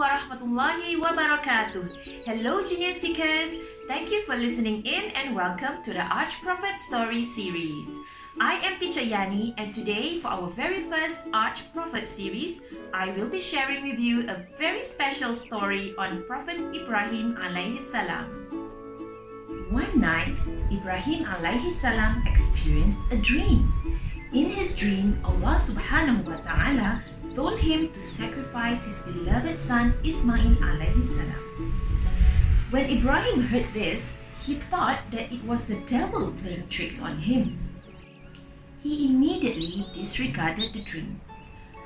warahmatullahi wabarakatuh. Hello Genius Seekers. Thank you for listening in and welcome to the Arch Prophet Story series. I am Teacher Yani and today for our very first Arch Prophet series, I will be sharing with you a very special story on Prophet Ibrahim alayhi salam. One night, Ibrahim alayhi salam experienced a dream. In his dream, Allah subhanahu wa ta'ala told him to sacrifice his beloved son Ismail alayhi salam. When Ibrahim heard this, he thought that it was the devil playing tricks on him. He immediately disregarded the dream.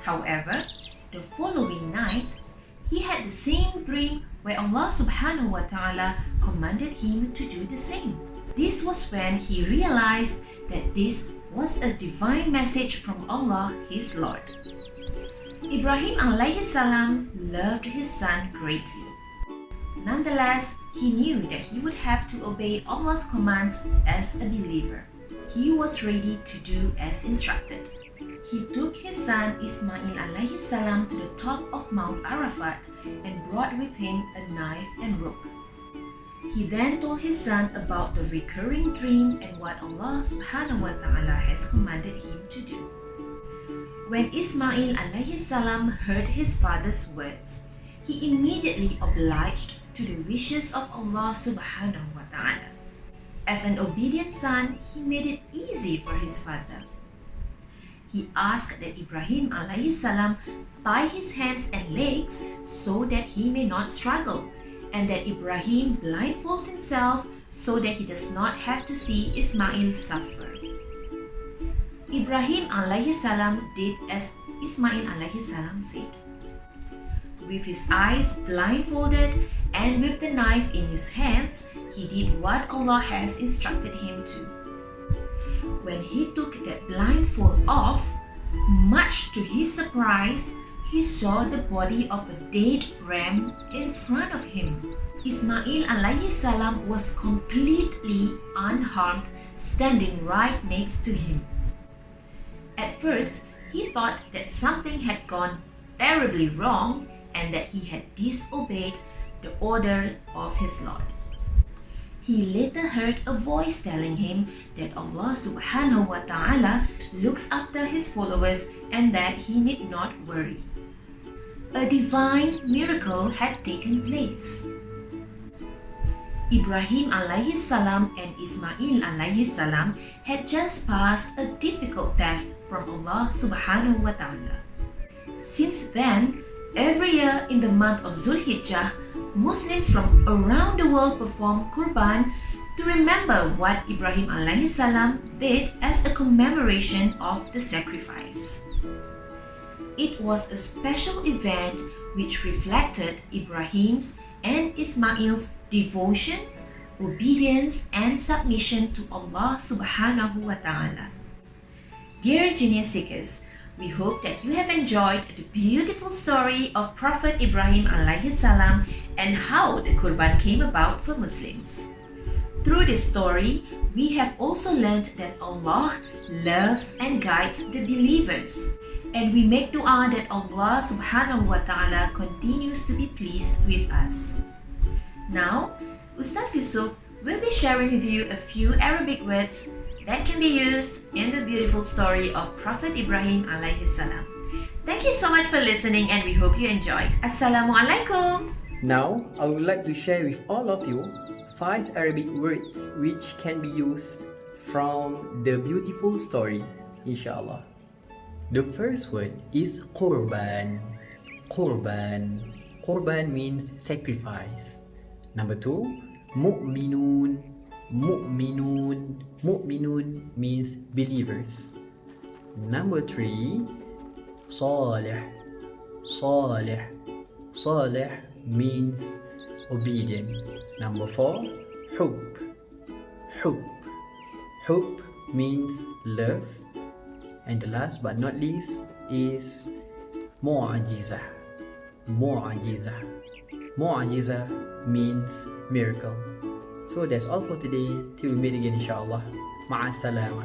However, the following night, he had the same dream where Allah subhanahu wa ta'ala commanded him to do the same. This was when he realized that this was a divine message from Allah, his Lord. Ibrahim alayhi salam loved his son greatly. Nonetheless, he knew that he would have to obey Allah's commands as a believer. He was ready to do as instructed. He took his son Ismail alayhi salam to the top of Mount Arafat and brought with him a knife and rope. He then told his son about the recurring dream and what Allah subhanahu wa ta'ala has commanded him to do. When Ismail alayhi salam heard his father's words, he immediately obliged to the wishes of Allah subhanahu wa ta'ala. As an obedient son, he made it easy for his father. He asked that Ibrahim alayhi salam tie his hands and legs so that he may not struggle, and that Ibrahim blindfolds himself so that he does not have to see Ismail suffer. Ibrahim alayhi salam did as Ismail alayhi salam said. With his eyes blindfolded and with the knife in his hands, he did what Allah has instructed him to. When he took that blindfold off, much to his surprise, he saw the body of a dead ram in front of him. Ismail alayhi salam was completely unharmed, standing right next to him. At first, he thought that something had gone terribly wrong and that he had disobeyed the order of his Lord. He later heard a voice telling him that Allah subhanahu wa ta'ala looks after his followers and that he need not worry. A divine miracle had taken place. Ibrahim alayhi salam and Ismail alayhi salam had just passed a difficult test from Allah subhanahu wa ta'ala. Since then, every year in the month of Dhul Hijjah, Muslims from around the world perform Qurban to remember what Ibrahim alayhi salam did as a commemoration of the sacrifice. It was a special event which reflected Ibrahim's and Ismail's devotion, obedience, and submission to Allah subhanahu wa ta'ala. Dear Genius Seekers, we hope that you have enjoyed the beautiful story of Prophet Ibrahim alayhi salam and how the Qurban came about for Muslims. Through this story, we have also learned that Allah loves and guides the believers. And we make dua that Allah subhanahu wa ta'ala continues to be pleased with us. Now, Ustaz Yusuf will be sharing with you a few Arabic words that can be used in the beautiful story of Prophet Ibrahim alayhi salam. Thank you so much for listening and we hope you enjoyed. Assalamualaikum. Now, I would like to share with all of you 5 Arabic words which can be used from the beautiful story, inshallah. The first word is Qurban. Qurban. Qurban means sacrifice. Number 2, Mu'minun. Mu'minun. Mu'minun means believers. Number 3, Salih. Salih. Salih means obedient. Number 4, Hub. Hub. Hub means love. And the last but not least is Mu'ajizah. Mu'ajizah. Mu'ajizah means miracle. So that's all for today. Till we meet again inshallah. Ma'as salama.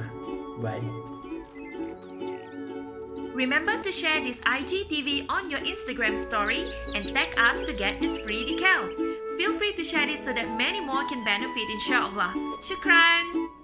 Bye. Remember to share this IGTV on your Instagram story and tag us to get this free decal. Feel free to share it so that many more can benefit inshallah. Shukran!